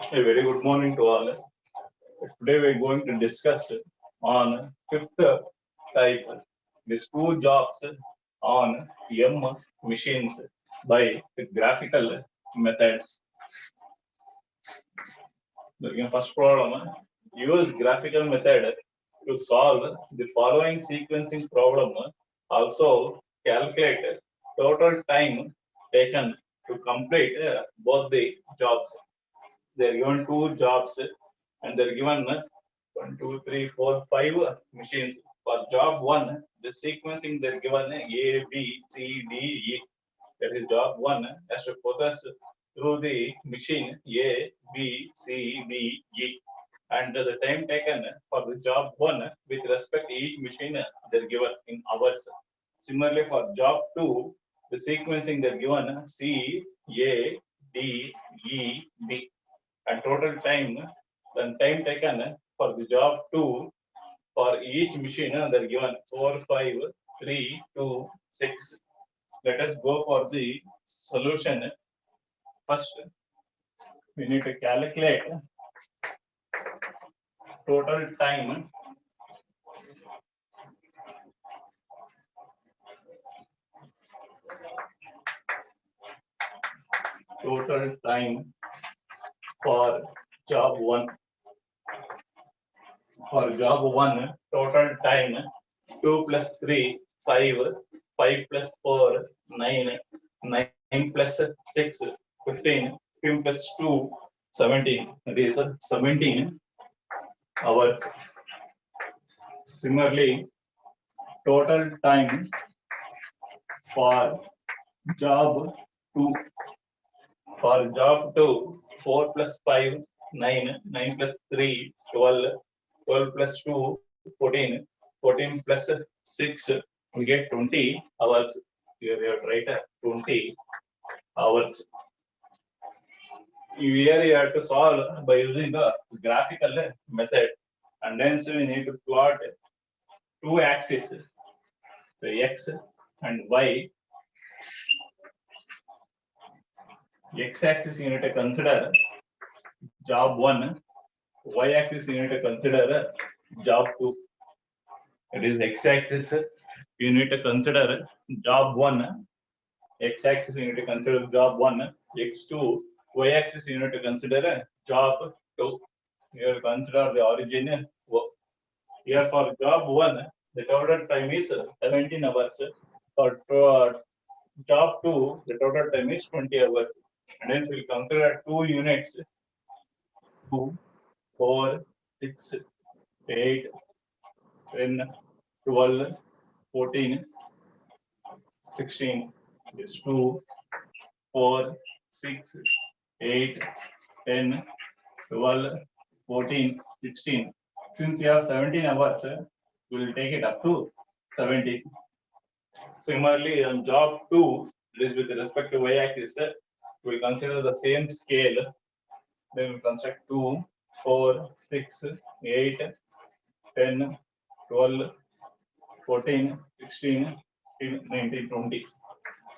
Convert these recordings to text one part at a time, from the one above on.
A very good morning to all. Today we're going to discuss on fifth type, these two jobs on M machines by graphical methods. The first problem, use graphical method to solve the following sequencing problem. Also calculate total time taken to complete both the jobs. They're given two jobs and they're given 1, 2, 3, 4, 5 machines. For job one, the sequencing they're given A, B, C, D, E. That is job one has to process through the machine A, B, C, D, E. And the time taken for the job one with respect to each machine they're given in hours. Similarly, for job two, the sequencing they're given C, A, D, E, B. And total time, then time taken for the job two for each machine they're given 4, 5, 3, 2, 6. Let us go for the solution. First, we need to calculate total time for job one. For job one, total time 2 plus 3, 5, 5 plus 4, 9, 9 plus 6, 15, 15 plus 2, 17. These are 17 hours. Similarly, total time for job 2. For job 2, 4 plus 5, 9, 9 plus 3, 12, 12 plus 2, 14, 14 plus 6, we get 20 hours. Here you have to write 20 hours. Here you have to solve by using the graphical method, and then we need to plot two axes, the x and y. X-axis you need to consider job one, y-axis you need to consider job two. It is x-axis you need to consider job one, x-axis you need to consider job one, x2, y-axis you need to consider job two. Here consider the origin. Here for job one, the total time is 17 hours. For job two, the total time is 20 hours. And then we'll consider two units 2, 4, 6, 8, 10, 12, 14, 16. This 2, 4, 6, 8, 10, 12, 14, 16. Since you have 17 hours, we'll take it up to 17. Similarly, on job 2, this with respect to y-axis, we'll consider the same scale. Then we'll construct 2, 4, 6, 8, 10, 12, 14, 16, 19, 20.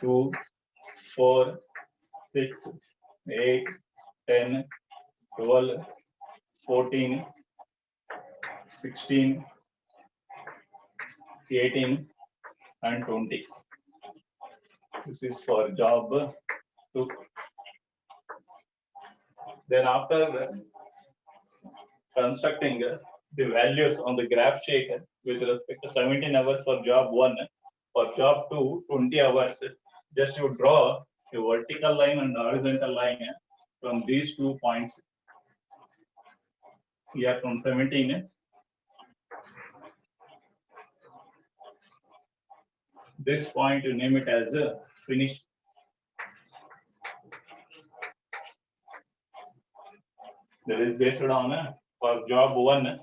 2, 4, 6, 8, 10, 12, 14, 16, 18, and 20. This is for job 2. Then after constructing the values on the graph sheet with respect to 17 hours for job 1, for job 2, 20 hours, just you draw a vertical line and horizontal line from these 2 points. Here from 17, this point you name it as finished. That is based on for job 1,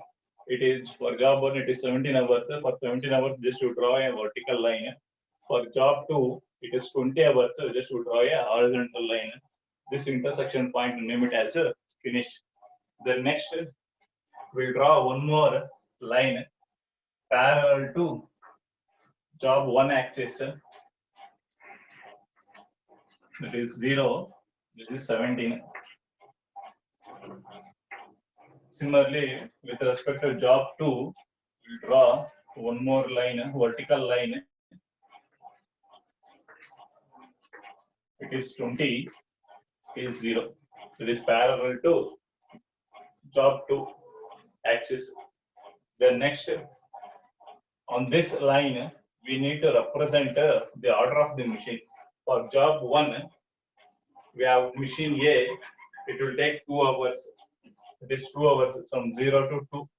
it is 17 hours. For 17 hours, just to draw a vertical line. For job 2, it is 20 hours. Just to draw a horizontal line. This intersection point, name it as finished. Then next, we'll draw one more line parallel to job 1 axis. That is 0. This is 17. Similarly, with respect to job 2, we'll draw one more line, vertical line. It is 20 is 0. It is parallel to job 2 axis. Then next, on this line, we need to represent the order of the machine. For job 1, we have machine A, it will take 2 hours. It is 2 hours from 0 to 2.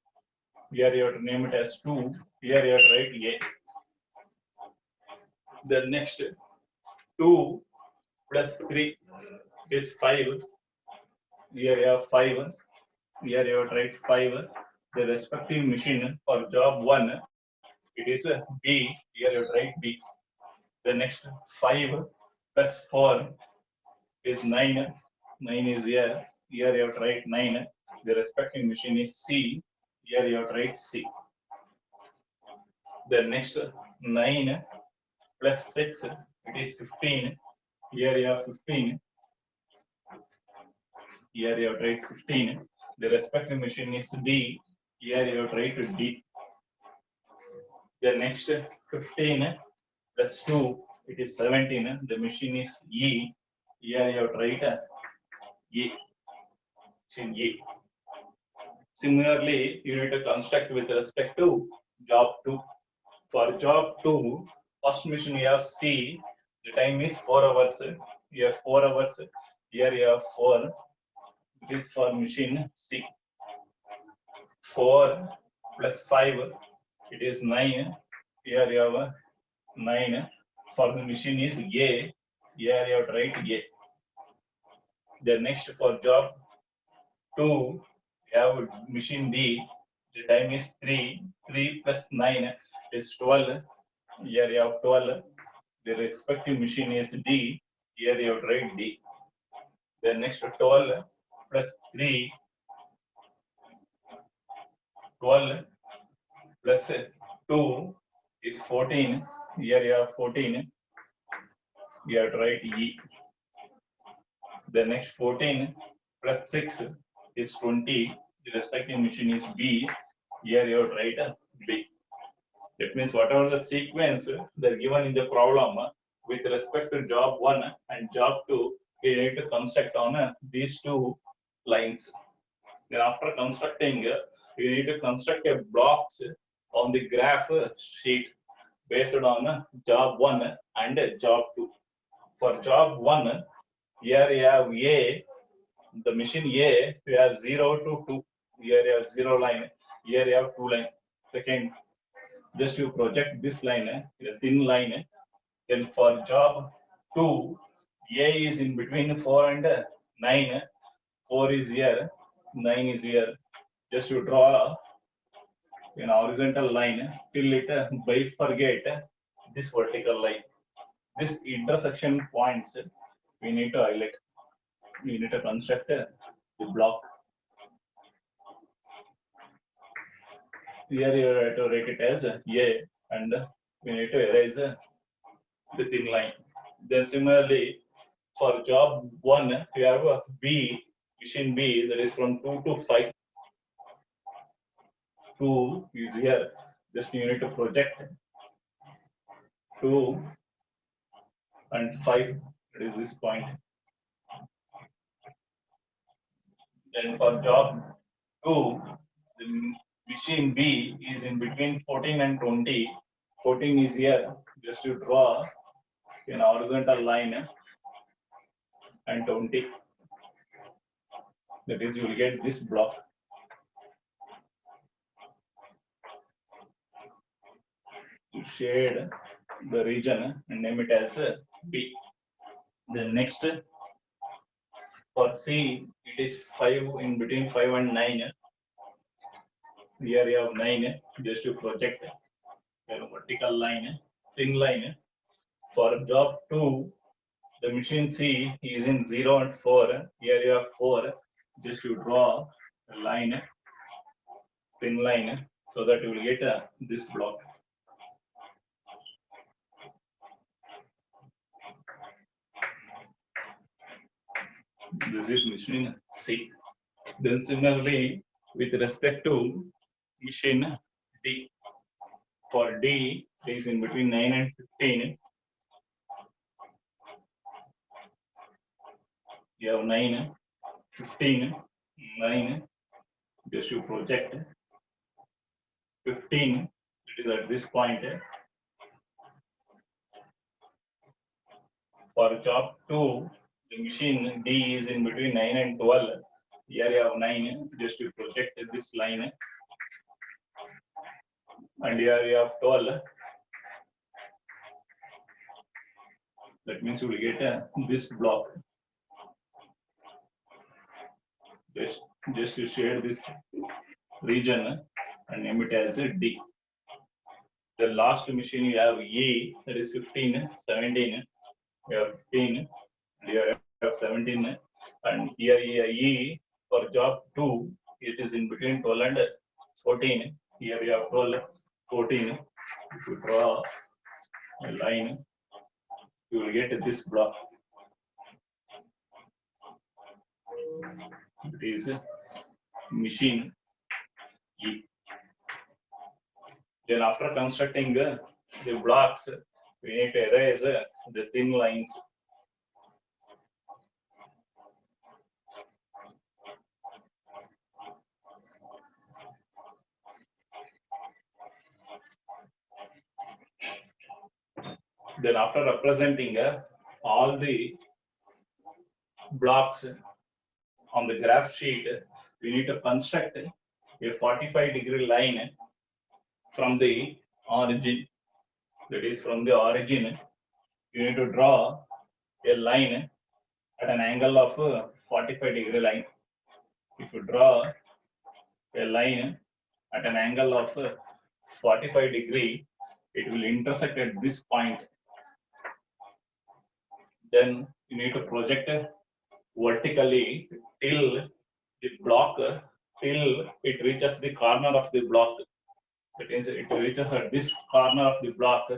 Here you have to name it as 2. Here you have to write A. The next 2 plus 3 is 5. Here you have 5. Here you have to write 5. The respective machine for job 1, it is B. Here you have to write B. The next 5 plus 4 is 9. 9 is here. Here you have to write 9. The respective machine is C. Here you have to write C. The next 9 plus 6, it is 15. Here you have 15. Here you have to write 15. The respective machine is D. Here you have to write D. The next 15 plus 2, it is 17. The machine is E. Here you have to write E. E. Similarly, you need to construct with respect to job 2. For job 2, first machine you have C. The time is 4 hours. You have 4 hours. Here you have 4. This is for machine C. 4 plus 5, it is 9. Here you have 9. For the machine is A. Here you have to write A. The next for job 2, you have machine D. The time is 3. 3 plus 9 is 12. Here you have 12. The respective machine is D. Here you have to write D. The next 12 plus 3. 12 plus 2 is 14. Here you have 14. You have to write E. The next 14 plus 6 is 20. The respective machine is B. Here you have to write B. That means whatever the sequence they're given in the problem with respect to job 1 and job 2, we need to construct on these 2 lines. Then after constructing, you need to construct a blocks on the graph sheet based on job 1 and job 2. For job 1, here you have A, the machine A, you have 0 to 2. Here you have 0 line. Here you have 2 line. Second, just you project this line, a thin line. Then for job 2, A is in between 4 and 9. 4 is here, 9 is here. Just you draw an horizontal line till it bifurcate this vertical line. This intersection points we need to highlight. We need to construct the block. Here you have to write it as A, and we need to erase the thin line. Then similarly, for job 1, you have a B, machine B, that is from 2 to 5. 2 is here. Just you need to project 2 and 5. It is this point. Then for job 2, the machine B is in between 14 and 20. 14 is here. Just to draw an horizontal line and 20. That is, you will get this block. To shade the region and name it as B. Then next, for C, it is 5 in between 5 and 9. Here you have 9. Just to project a vertical line, thin line. For job 2, the machine C is in 0 and 4. Here you have 4. Just to draw a line, thin line, so that you will get this block. This is machine C. Then similarly, with respect to machine D. For D, it is in between 9 and 15. You have 9, 15, 9. Just you project 15. It is at this point. For job 2, the machine D is in between 9 and 12. Here you have 9. Just you project this line. And here you have 12. That means you will get this block. Just to share this region and name it as D. The last machine you have E, that is 15, 17. You have 15, here you have 17, and here E for job 2, it is in between 12 and 14. Here you have 12, 14. If you draw a line, you will get this block. It is machine E. Then after constructing the blocks, we need to erase the thin lines. Then after representing all the blocks on the graph sheet, we need to construct a 45-degree line from the origin. That is from the origin, you need to draw a line at an angle of 45-degree line. If you draw a line at an angle of 45 degree, it will intersect at this point. Then you need to project vertically till the block, till it reaches the corner of the block. That means it reaches at this corner of the block.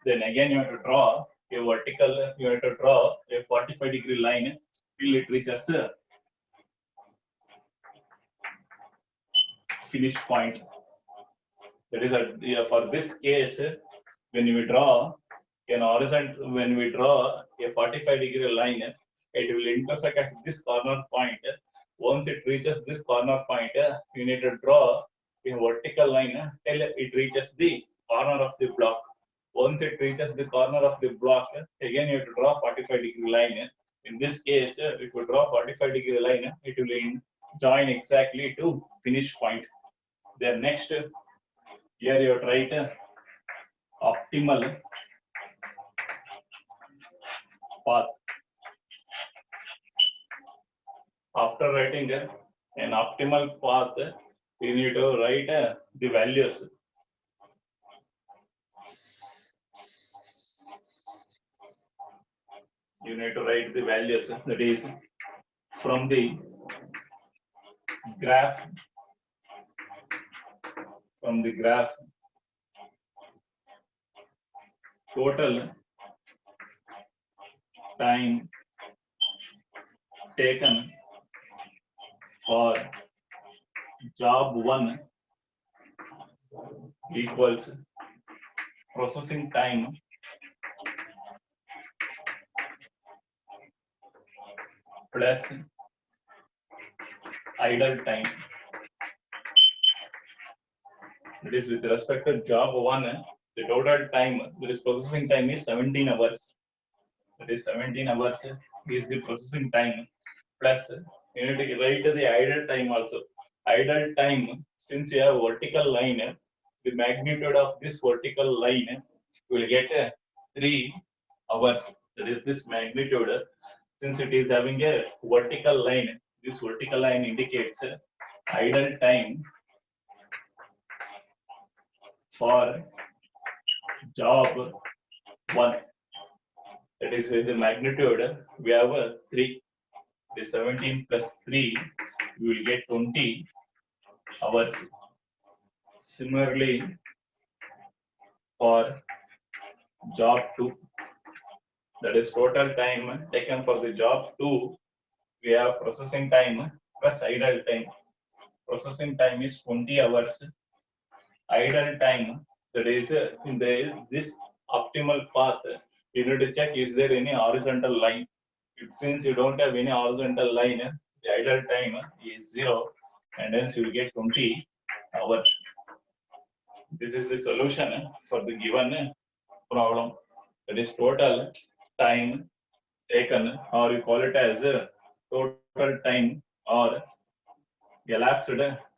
Then again you have to draw a vertical, you have to draw a 45-degree line till it reaches finish point. That is for this case, when we draw an horizontal, when we draw a 45-degree line, it will intersect at this corner point. Once it reaches this corner point, you need to draw a vertical line till it reaches the corner of the block. Once it reaches the corner of the block, again you have to draw 45-degree line. In this case, if you draw 45-degree line, it will join exactly to finish point. Then next, here you have to write optimal path. After writing an optimal path, you need to write the values. You need to write the values, that is from the graph, total time taken for job 1 equals processing time plus idle time. That is with respect to job 1, the total time, that is processing time is 17 hours. That is 17 hours is the processing time, plus you need to write the idle time also. Idle time, since you have vertical line, the magnitude of this vertical line will get 3 hours. That is this magnitude. Since it is having a vertical line, this vertical line indicates idle time for job 1. That is with the magnitude, we have 3. The 17 plus 3, we will get 20 hours. Similarly, for job 2, that is total time taken for the job 2, we have processing time plus idle time. processing time is 20 hours. Idle time, that is in this optimal path, you need to check is there any horizontal line. Since you don't have any horizontal line, the idle time is 0, and hence you will get 20 hours. This is the solution for the given problem. That is total time taken, or you call it as total time or elapsed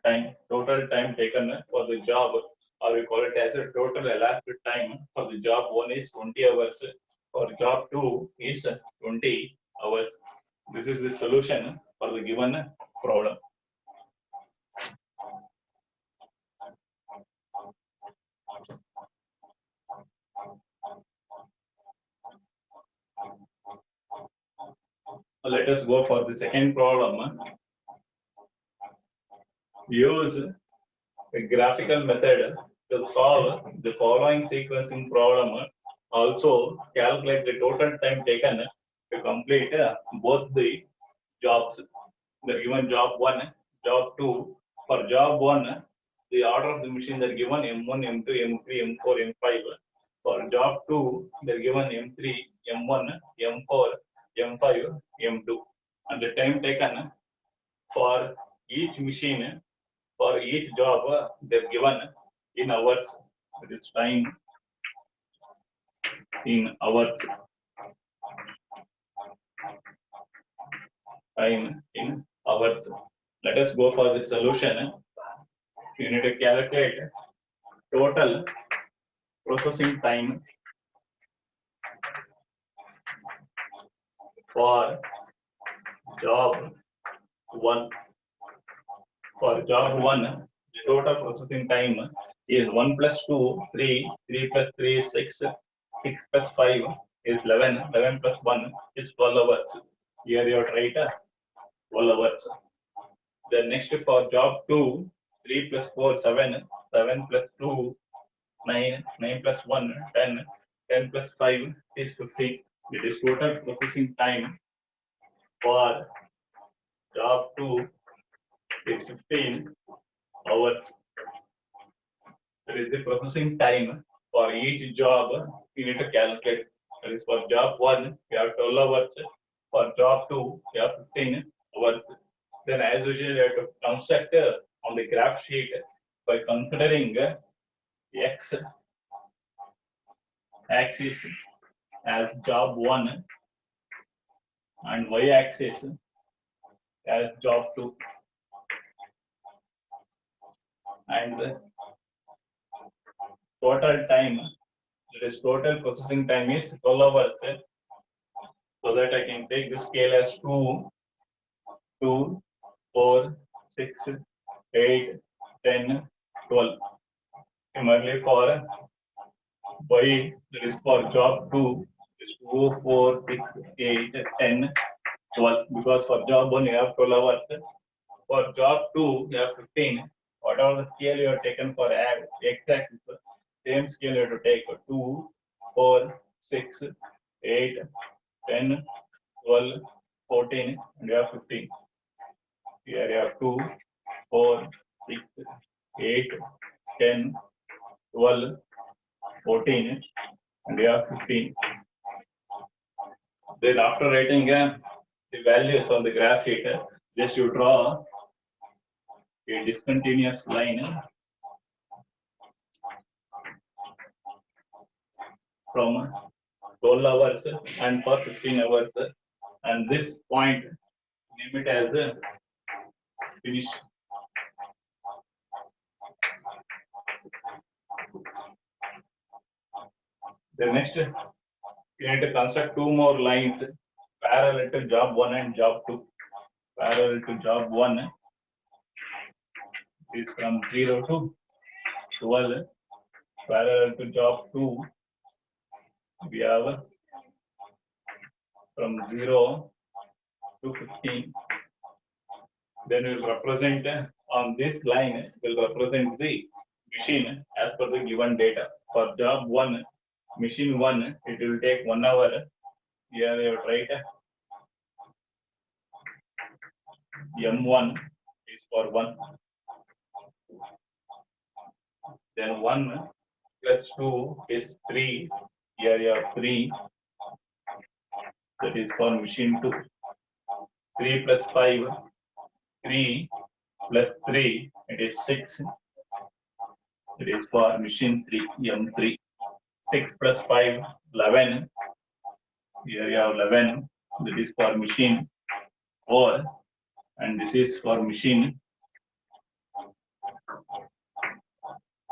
time, total time taken for the job, or we call it as a total elapsed time for the job 1 is 20 hours, for job 2 is 20 hours. This is the solution for the given problem. Let us go for the second problem. Use a graphical method to solve the following sequencing problem. Also calculate the total time taken to complete both the jobs. The given job 1, job 2. For job 1, the order of the machines are given M1, M2, M3, M4, M5. For job 2, they're given M3, M1, M4, M5, M2. And the time taken for each machine, for each job, they're given in hours. It is time in hours. Time in hours. Let us go for the solution. You need to calculate total processing time for job 1. For job 1, the total processing time is 1 plus 2, 3, 3 plus 3 is 6, 6 plus 5 is 11, 11 plus 1 is 12 hours. Here you have to write 12 hours. Then next for job 2, 3 plus 4, 7, 7 plus 2, 9, 9 plus 1, 10, 10 plus 5 is 15. It is total processing time for job 2 is 15 hours. That is the processing time for each job you need to calculate. That is for job 1, you have 12 hours. For job 2, you have 15 hours. Then as usual, you have to construct on the graph sheet by considering x axis as job 1 and y axis as job 2. And the total time, that is total processing time is 12 hours. So that I can take the scale as 2, 2, 4, 6, 8, 10, 12. Similarly for y, that is for job 2, is 2, 4, 6, 8, 10, 12. Because for job 1 you have 12 hours. For job 2 you have 15. Whatever the scale you have taken for x-axis, same scale you have to take 2, 4, 6, 8, 10, 12, 14, and you have 15. Here you have 2, 4, 6, 8, 10, 12, 14, and you have 15. Then after writing the values on the graph sheet, just you draw a discontinuous line from 12 hours and for 15 hours, and this point name it as a finish. The next, you need to construct 2 more lines parallel to job 1 and job 2. Parallel to job 1 is from 0 to 12. Parallel to job 2, we have from 0 to 15. Then we will represent on this line, will represent the machine as per the given data. For job 1, machine 1, it will take 1 hour. Here you write M1 is for 1. Then 1 plus 2 is 3. Here you have 3. That is for machine 2. 3 plus 5, 3 plus 3, it is 6. It is for machine 3, M3. 6 plus 5, 11. Here you have 11. That is for machine 4. And this is for machine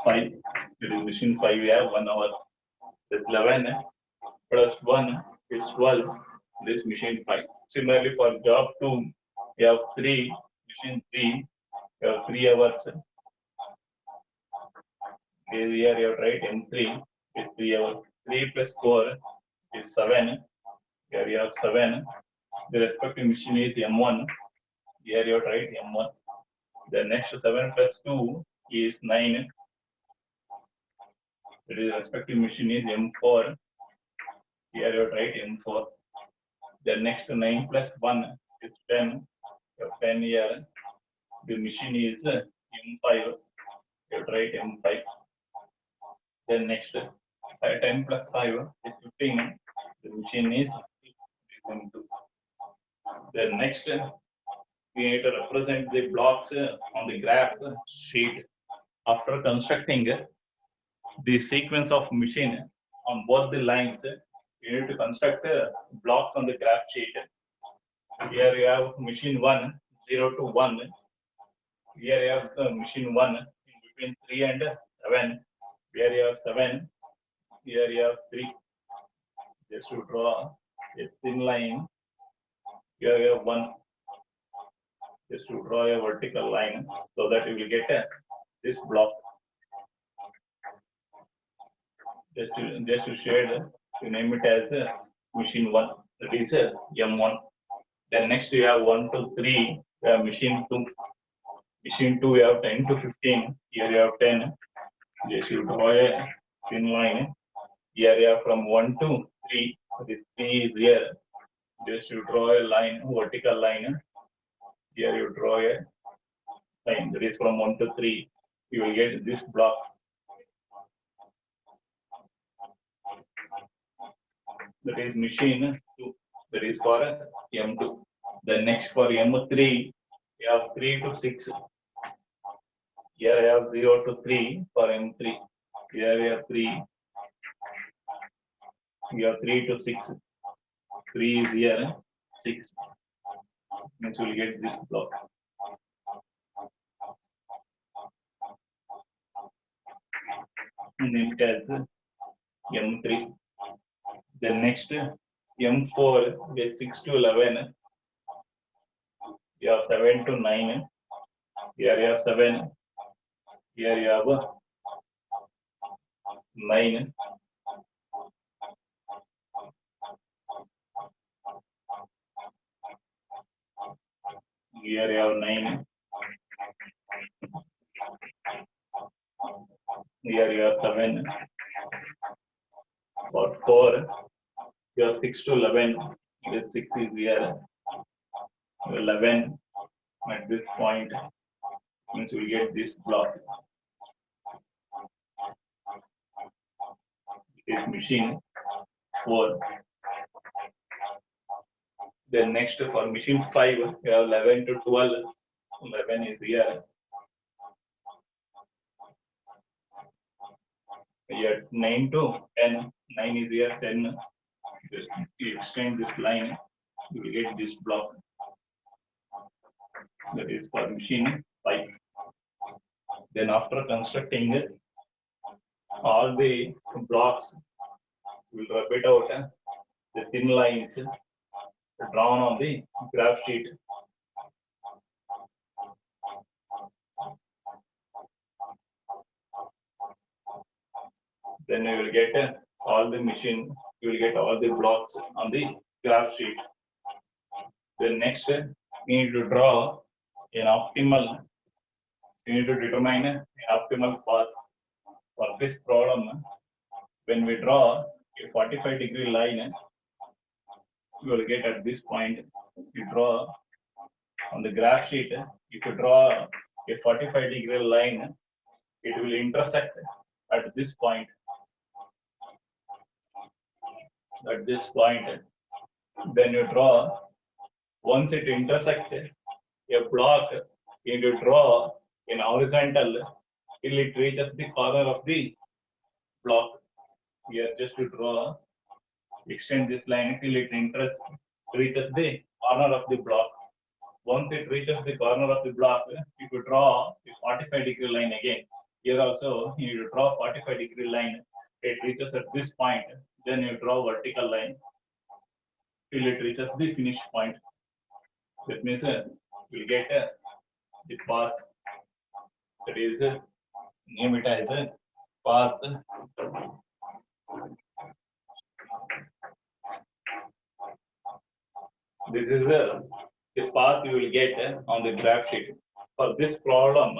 5. It is machine 5, we have 1 hour. That's 11 plus 1 is 12. This machine 5. Similarly, for job 2, you have 3, machine 3, you have 3 hours. Here you have right M3 is 3 hours. 3 plus 4 is 7. Here you have 7. The respective machine is M1. Here you have right M1. The next 7 plus 2 is 9. The respective machine is M4. Here you have right M4. The next 9 plus 1 is 10. You have 10 here. The machine is M5. You have right M5. Then next 10 plus 5 is 15. The machine is M2. Then next we need to represent the blocks on the graph sheet. After constructing the sequence of machine on both the lines, you need to construct blocks on the graph sheet. Here you have machine 1, 0 to 1. Here you have machine 1 in between 3 and 7. Here you have 7. Here you have 3. Just to draw a thin line. Here you have 1. Just to draw a vertical line so that you will get this block. Just to shade, you name it as machine 1. That is M1. Then next you have 1 to 3. You have machine 2. Machine 2 you have 10 to 15. Here you have 10. Just you draw a thin line. Here you have from 1 to 3. This 3 is here. Just you draw a line, vertical line. Here you draw a line. That is from 1 to 3. You will get this block. That is machine 2. That is for M2. Then next for M3, you have 3 to 6. Here I have 0 to 3 for M3. Here you have 3. You have 3 to 6. 3 is here, 6. Means we will get this block. Name it as M3. Then next M4 is 6 to 11. You have 7 to 9. Here you have 7. Here you have 9. Here you have 9. Here you have 7. For 4, you have 6 to 11. This 6 is here. 11 at this point means we get this block. This machine 4. Then next for machine 5, you have 11 to 12. 11 is here. Here 9 to 10. 9 is here. 10. Just you extend this line, you will get this block. That is for machine 5. Then after constructing all the blocks, we will rub it out the thin lines drawn on the graph sheet. Then you will get all the machine, you will get all the blocks on the graph sheet. Then next, we need to draw an optimal, we need to determine an optimal path. For this problem, when we draw a 45-degree line, you will get at this point. You draw on the graph sheet, if you draw a 45-degree line, it will intersect at this point. At this point, then you draw. Once it intersects a block, you draw in horizontal till it reaches the corner of the block. Here, just to draw, extend this line till it reaches the corner of the block. Once it reaches the corner of the block, you could draw a 45-degree line again. Here also, you draw 45-degree line. It reaches at this point, then you draw vertical line till it reaches the finish point. That means we'll get the path, that is name it as path. This is the path you will get on the graph sheet. For this problem,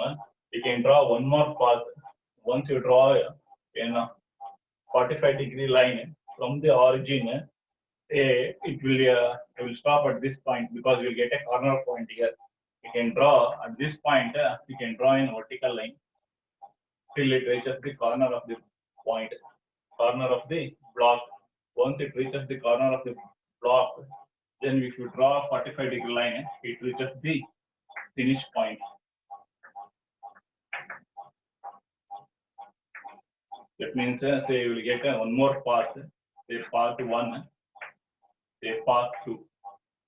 you can draw one more path. Once you draw a 45-degree line from the origin, it will stop at this point because you will get a corner point here. You can draw at this point, you can draw in vertical line till it reaches the corner of the point, corner of the block. Once it reaches the corner of the block, then if you draw a 45-degree line, it reaches the finish point. That means, say you will get one more path, say path 1, say path 2.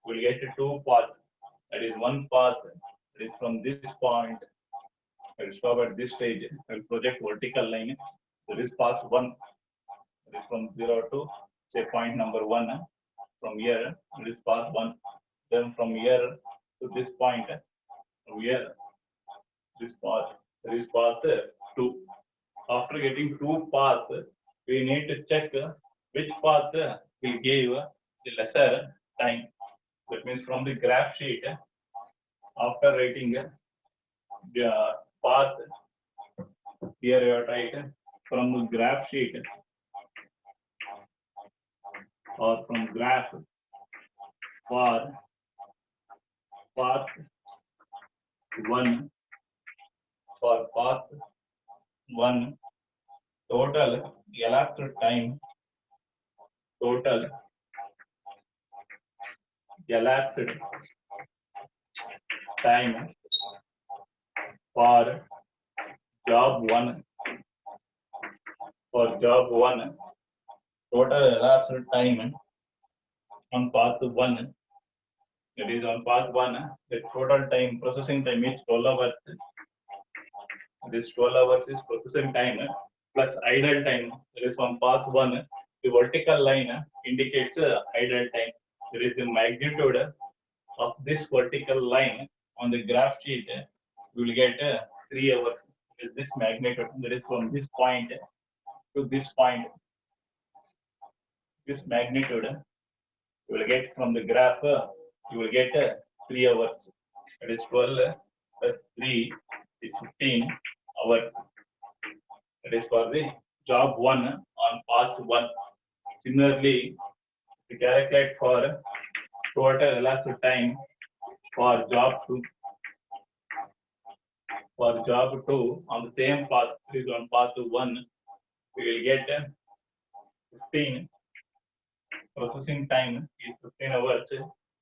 We'll get two paths. That is one path that is from this point. I will stop at this stage. I will project vertical line. There is path 1. That is from 0 to say point number 1. From here, it is path 1. Then from here to this point, from here, this path, there is path 2. After getting two paths, we need to check which path will give the lesser time. That means from the graph sheet, after writing the path, here you write from the graph sheet or from graph for path 1, for path 1, total elapsed time, total elapsed time for job 1, for job 1, total elapsed time on path 1, that is on path 1, the total time, processing time is 12 hours. This 12 hours is processing time plus idle time. That is on path 1, the vertical line indicates idle time. There is the magnitude of this vertical line on the graph sheet. We will get 3 hours. With this magnitude, that is from this point to this point. This magnitude you will get from the graph. You will get 3 hours. That is 12 plus 3 is 15 hours. That is for the job 1 on path 1. Similarly, to calculate for total elapsed time for job 2. For job 2 on the same path, is on path 1, we will get 15. Processing time is 15 hours.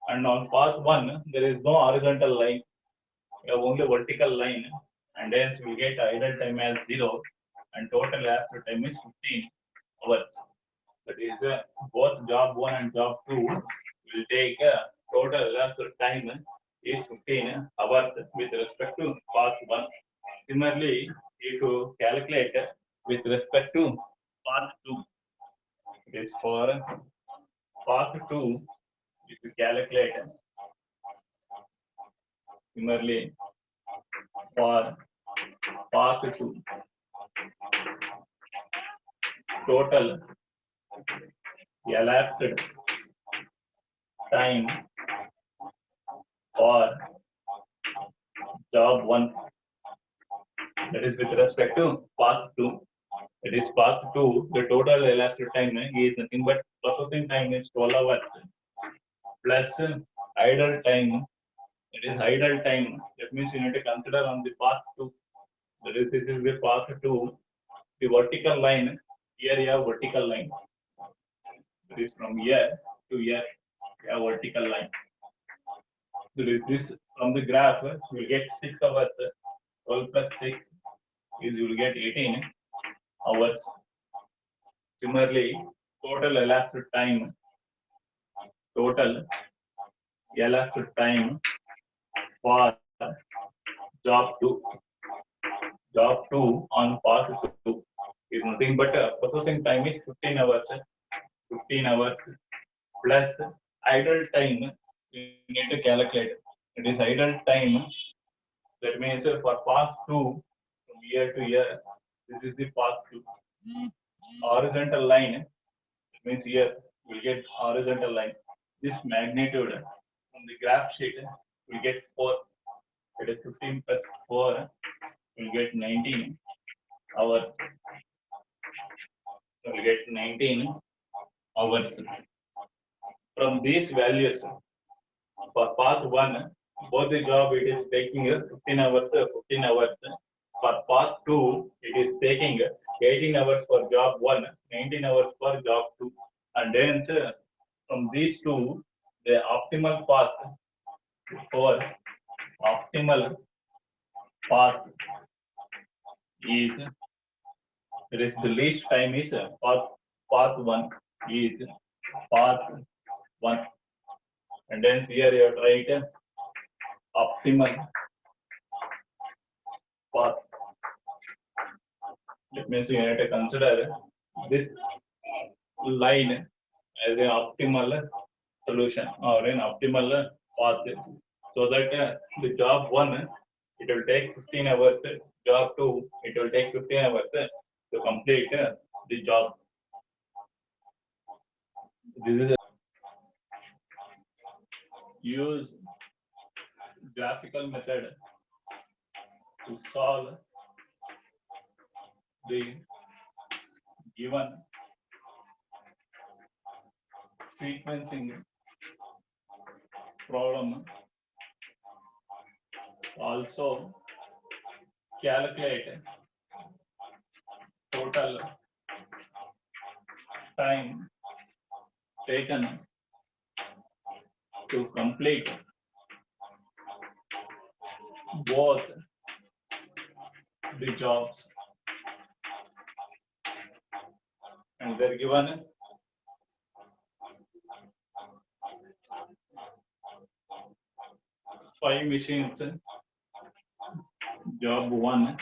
And on path 1, there is no horizontal line. We have only vertical line. And hence we get idle time as 0. And total elapsed time is 15 hours. That is both job 1 and job 2 will take total elapsed time is 15 hours with respect to path 1. Similarly, if you calculate with respect to path 2, it is for path 2, if you calculate similarly for path 2, total elapsed time for job 1, that is with respect to path 2. That is path 2, the total elapsed time is nothing but processing time is 12 hours plus idle time. It is idle time. That means you need to consider on the path 2. That this is the path to the vertical line. Here you have vertical line. It is from here to here, you have vertical line. So this from the graph, you will get 6 hours. 12 plus 6 is you will get 18 hours. Similarly, total elapsed time for job 2 on path 2 is nothing but processing time is 15 hours. 15 hours plus idle time you need to calculate. It is idle time. That means for path 2 from here to here, this is the path 2. Horizontal line, it means here you will get horizontal line. This magnitude from the graph sheet will get 4. It is 15 plus 4 will get 19 hours. So we get 19 hours. From these values, for path 1, both the job it is taking 15 hours. For path 2, it is taking 18 hours for job 1, 19 hours for job 2. And then from these two, the optimal path for optimal path is, there is the least time is path 1 is path 1. And then here you have to write optimal path. That means you have to consider this line as an optimal solution or an optimal path, so that the job 1 it will take 15 hours, job 2 it will take 15 hours to complete the job. This is use graphical method to solve the given sequencing problem. Also calculate total time taken to complete both the jobs, and they're given 5 machines. Job 1,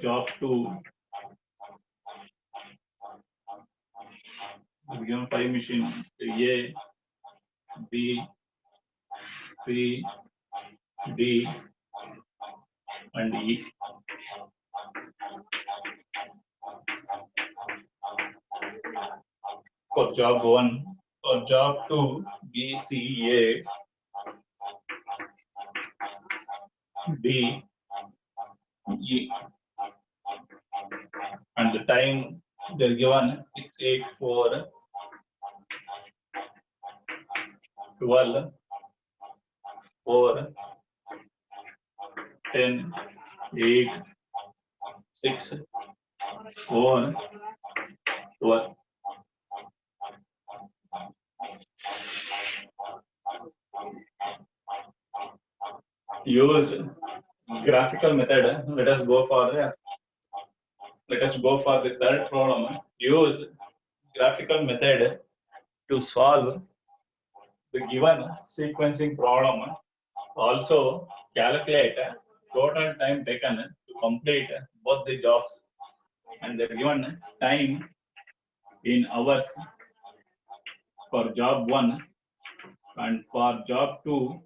job 2, we given 5 machines, A, B, C, D, and E. For job 1, for job 2, B, C, A, D, E, and the time they're given 6, 8, 4, 12, 4, 10, 8, 6, 4, 12. Use graphical method. Let us go for the third problem. Use graphical method to solve the given sequencing problem. Also calculate total time taken to complete both the jobs, and the given time in hours for job 1, and for job 2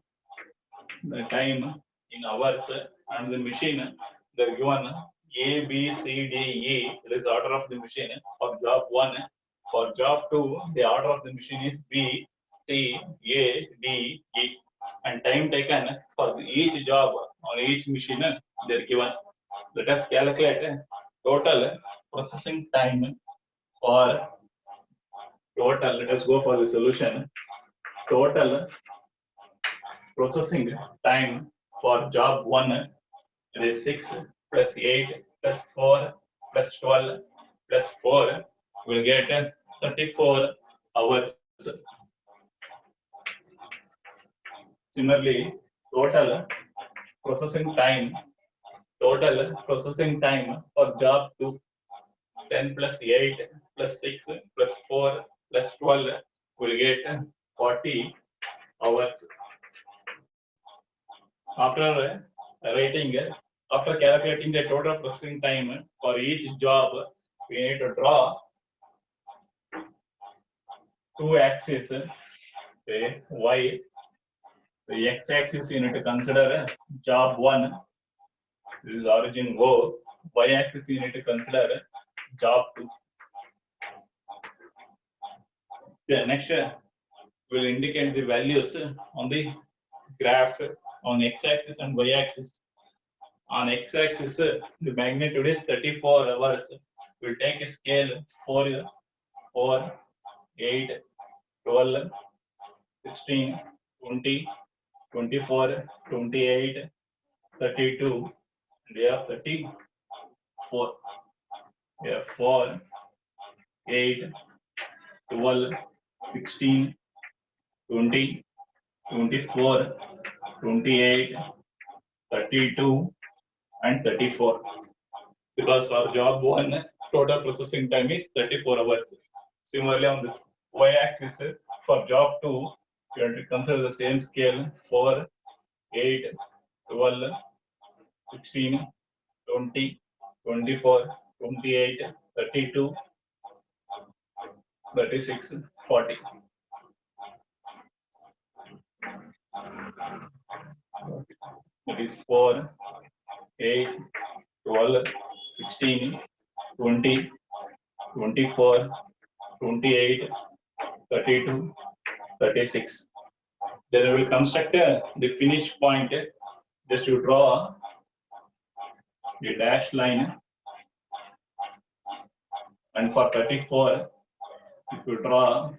the time in hours, and the machine they're given A, B, C, D, E. It is the order of the machine for job 1. For job 2, the order of the machine is B, C, A, D, E. And time taken for each job on each machine they're given. Let us calculate total processing time for total, let us go for the solution. Total processing time for job 1, it is 6 plus 8 plus 4 plus 12 plus 4 will get 34 hours. Similarly, total processing time for job 2, 10 plus 8 plus 6 plus 4 plus 12 will get 40 hours. After after calculating the total processing time for each job, we need to draw two axes, say y. The x-axis you need to consider job 1, this is origin O. Y-axis you need to consider job 2. The next will indicate the values on the graph on x-axis and y-axis. On x-axis, the magnitude is 34 hours. We'll take a scale 4, 8, 12, 16, 20, 24, 28, 32, and we have 34. We have 4, 8, 12, 16, 20, 24, 28, 32, and 34. Because for job 1, total processing time is 34 hours. Similarly, on the y-axis, for job 2, you have to consider the same scale 4, 8, 12, 16, 20, 24, 28, 32, 36, 40. That is 4, 8, 12, 16, 20, 24, 28, 32, 36. Then we will construct the finish point. Just to draw the dashed line, and for 34, if you draw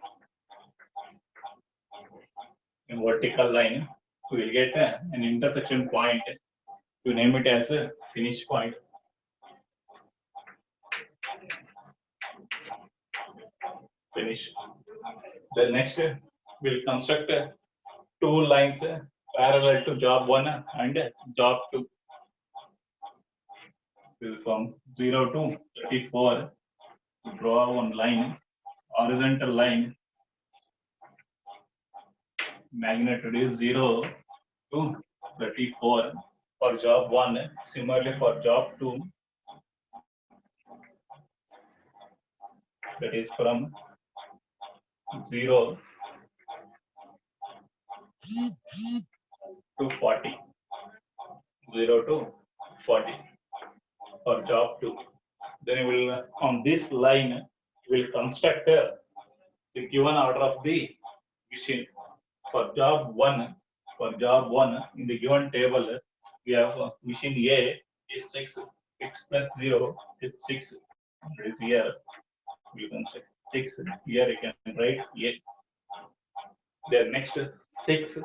a vertical line, we will get an intersection point. To name it as a finish point. Finish. Then next, we'll construct 2 lines parallel to job 1 and job 2. From 0 to 34, draw one line, horizontal line. Magnitude is 0 to 34 for job 1. Similarly, for job 2, that is from 0 to 40. 0 to 40 for job 2. Then we will, on this line, we will construct the given order of the machine. For job 1, in the given table, we have machine A is 6, 6 plus 0 is 6. It is here. You can say 6. Here you can write 8. Then next 6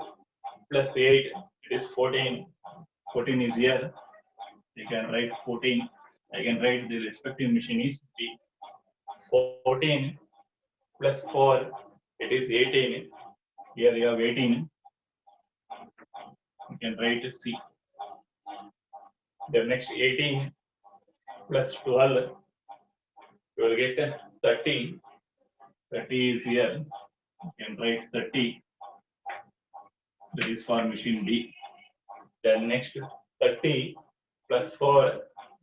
plus 8, it is 14. 14 is here. You can write 14. I can write the respective machine is B. 14 plus 4, it is 18. Here you have 18. You can write C. The next 18 plus 12, you will get 30. 30 is here. You can write 30. That is for machine B. Then next 30 plus 4,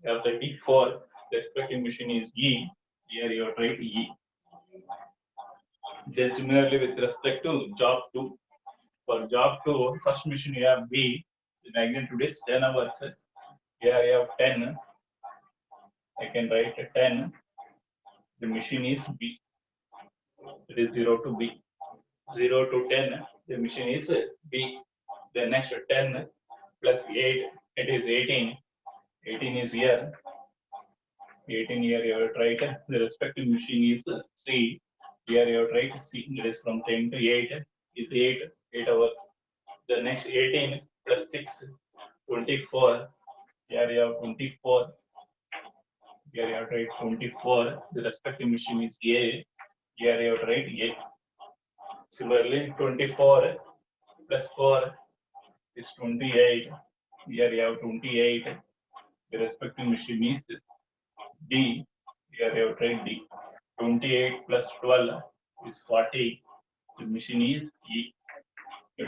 you have 34. The respective machine is E. Here you have write E. Then similarly with respect to job 2. For job 2, first machine you have B. The magnitude is 10 hours. Here you have 10. I can write 10. The machine is B. It is 0 to B. 0 to 10. The machine is B. The next 10 plus 8. It is 18. 18 is here. 18 here you have to write the respective machine is C. Here you have to write C. It is from 10 to 8 is 8 hours. The next 18 plus 6, 24. Here you have 24. Here you have to write 24. The respective machine is A. Here you have to write A. Similarly, 24 plus 4 is 28. Here you have 28. The respective machine is D. Here you have to write D. 28 plus 12 is 40. The machine is E.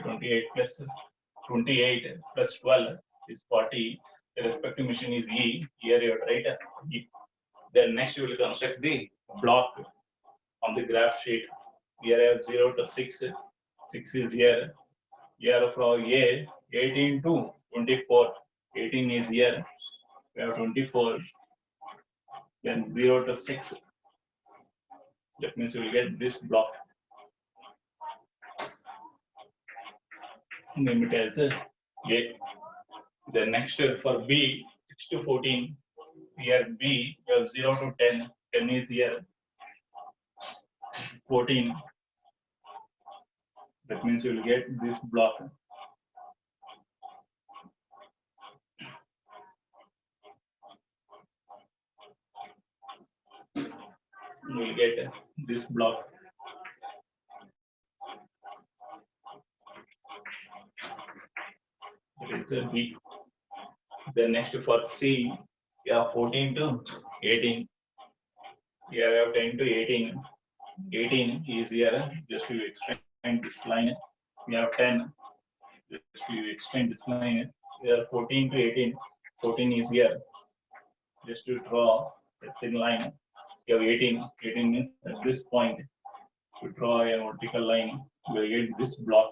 28 plus 28 plus 12 is 40. The respective machine is E. Here you have to write E. Then next you will construct the block on the graph sheet. Here I have 0 to 6. 6 is here. Here from A, 18 to 24. 18 is here. We have 24. Then 0 to 6. That means you will get this block. Name it as A. Then next for B, 6 to 14. Here B, you have 0 to 10. 10 is here. 14. That means you will get this block. You will get this block. It's a B. Then next for C, you have 14 to 18. Here you have 10 to 18. 18 is here. Just to extend this line. We have 10. Just to extend this line. Here 14 to 18. 14 is here. Just to draw a thin line. You have 18. 18 means at this point, to draw a vertical line, you will get this block.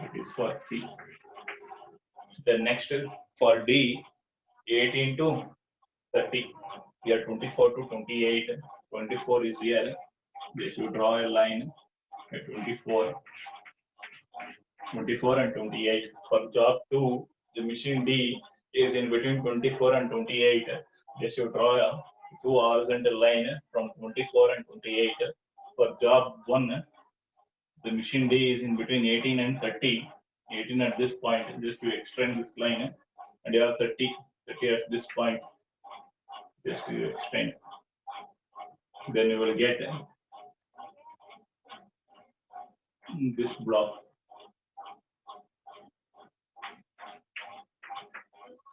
It is for C. The next for D, 18 to 30. Here 24 to 28. 24 is here. Just to draw a line at 24. 24 and 28. For job 2, the machine D is in between 24 and 28. Just to draw a 2 horizontal line from 24 and 28. For job 1, the machine D is in between 18 and 30. 18 at this point, just to extend this line, and you have 30 at this point, just to extend. Then you will get this block.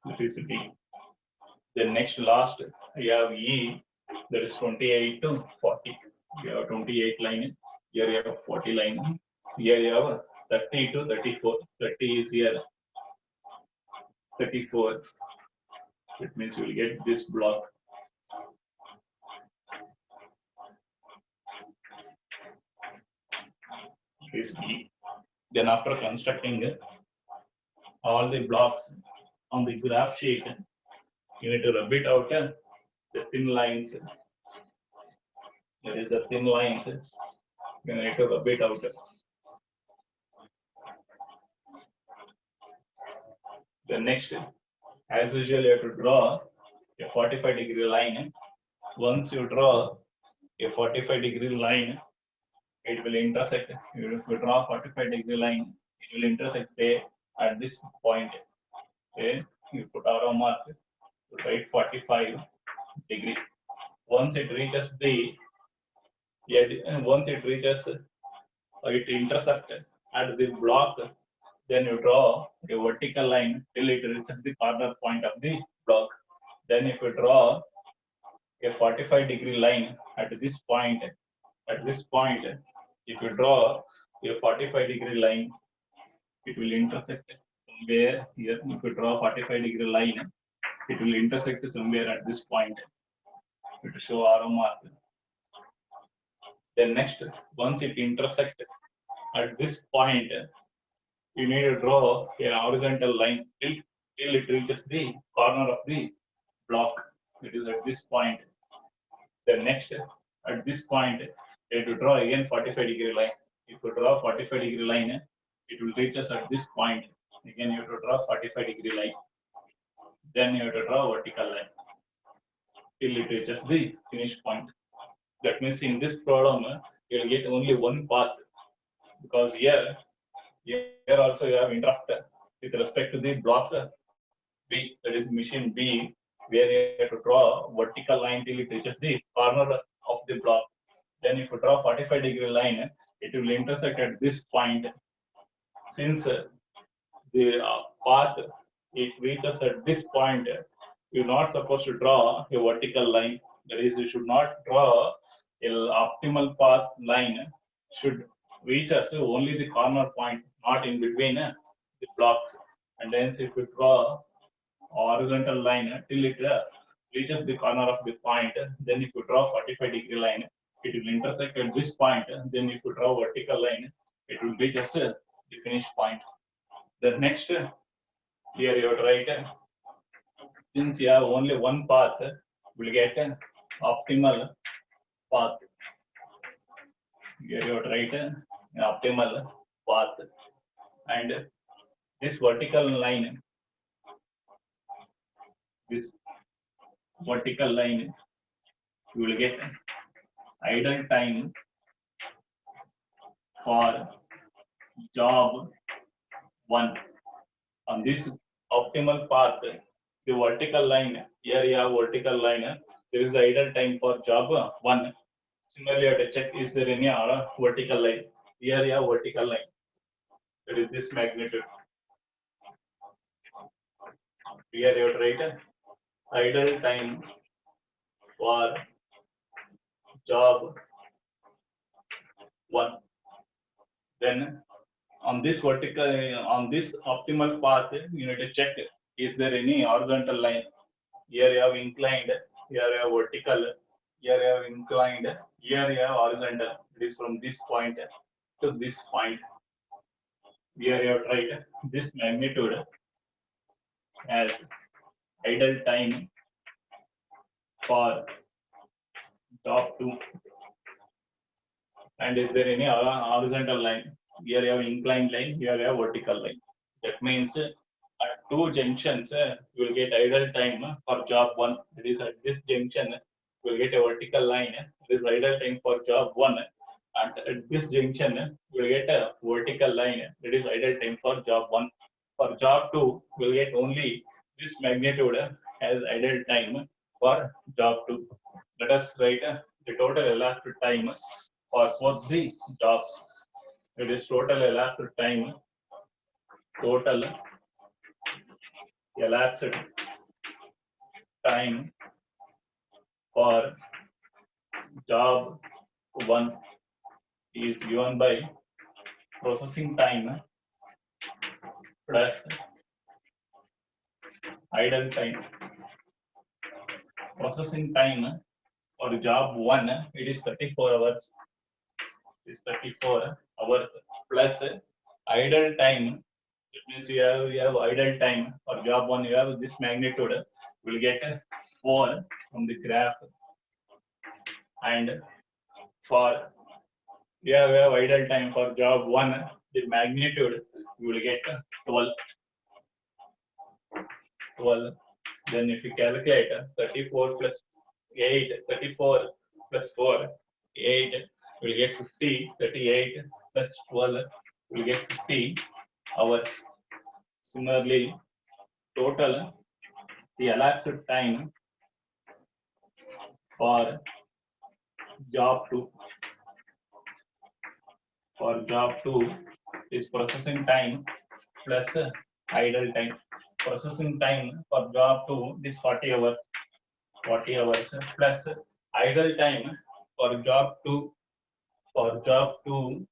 That is D. The next last, you have E, that is 28 to 40. You have 28 line. Here you have 40 line. Here you have 30 to 34. 30 is here. 34. It means you will get this block. This E. Then after constructing all the blocks on the graph sheet, you need to rub it out the thin lines. There is the thin lines. You need to rub it out. The next, as usual, you have to draw a 45-degree line. Once you draw a 45-degree line, it will intersect. If you draw a 45-degree line, it will intersect at this point. Okay, you put arrow mark, write 45 degree. Once it reaches it intersects at the block, then you draw a vertical line till it reaches the corner point of the block. Then if you draw a 45-degree line at this point, if you draw a 45-degree line, it will intersect somewhere here. If you draw a 45-degree line, it will intersect somewhere at this point. It will show arrow mark. Then next, once it intersects at this point, you need to draw a horizontal line till it reaches the corner of the block. It is at this point. Then next, at this point, you have to draw again 45-degree line. If you draw 45-degree line, it will reach us at this point. Again, you have to draw 45-degree line. Then you have to draw a vertical line till it reaches the finish point. That means in this problem, you will get only one path, because here also you have interrupt with respect to the block B, that is machine B, where you have to draw vertical line till it reaches the corner of the block. Then if you draw 45-degree line, it will intersect at this point. Since the path it reaches at this point, you're not supposed to draw a vertical line. That is, you should not draw an optimal path line. Should reach us only the corner point, not in between the blocks. And then if you draw horizontal line till it reaches the corner of the point, then if you draw 45-degree line, it will intersect at this point. Then if you draw vertical line, it will reach us the finish point. The next, here you have to write, since you have only one path, will get an optimal path. Here you have to write an optimal path, and this vertical line, you will get idle time for job 1. On this optimal path, the vertical line, here you have vertical line, there is the idle time for job 1. Similarly, you have to check, is there any vertical line? Here you have vertical line, that is this magnitude. Here you have to write idle time for job 1. Then on this vertical, on this optimal path, you need to check, is there any horizontal line? Here you have inclined, here you have vertical, here you have inclined, here you have horizontal. It is from this point to this point. Here you have to write this magnitude as idle time for job 2. And is there any horizontal line? Here you have inclined line, here you have vertical line. That means at two junctions, you will get idle time for job 1. That is, at this junction, you will get a vertical line. This is idle time for job 1. And at this junction, you will get a vertical line. That is idle time for job 1. For job 2, you will get only this magnitude as idle time for job 2. Let us write the total elapsed time for both the jobs. It is total elapsed time for job 1 is given by processing time plus idle time. Processing time for job 1, it is 34 hours. It is 34 hours plus idle time. It means you have idle time for job 1. You have this magnitude. You will get 4 from the graph. And for you have idle time for job 1, the magnitude you will get 12. Then if you calculate 34 plus 8, 34 plus 4, 8, you will get 50. 38 plus 12, you will get 50 hours. Similarly, total the elapsed time for job 2. For job 2 is processing time plus idle time. Processing time for job 2 is 40 hours. 40 hours plus idle time for job 2. For job 2,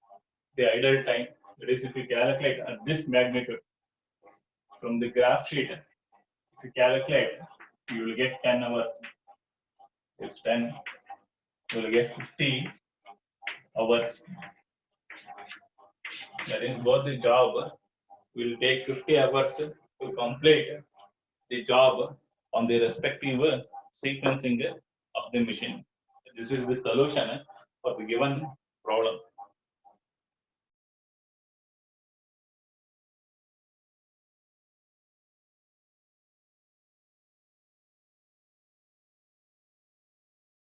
the idle time, that is, if you calculate at this magnitude from the graph sheet, if you calculate, you will get 10 hours. It's 10. You will get 50 hours. That is, both the job will take 50 hours to complete the job on the respective sequencing of the machine. This is the solution for the given problem.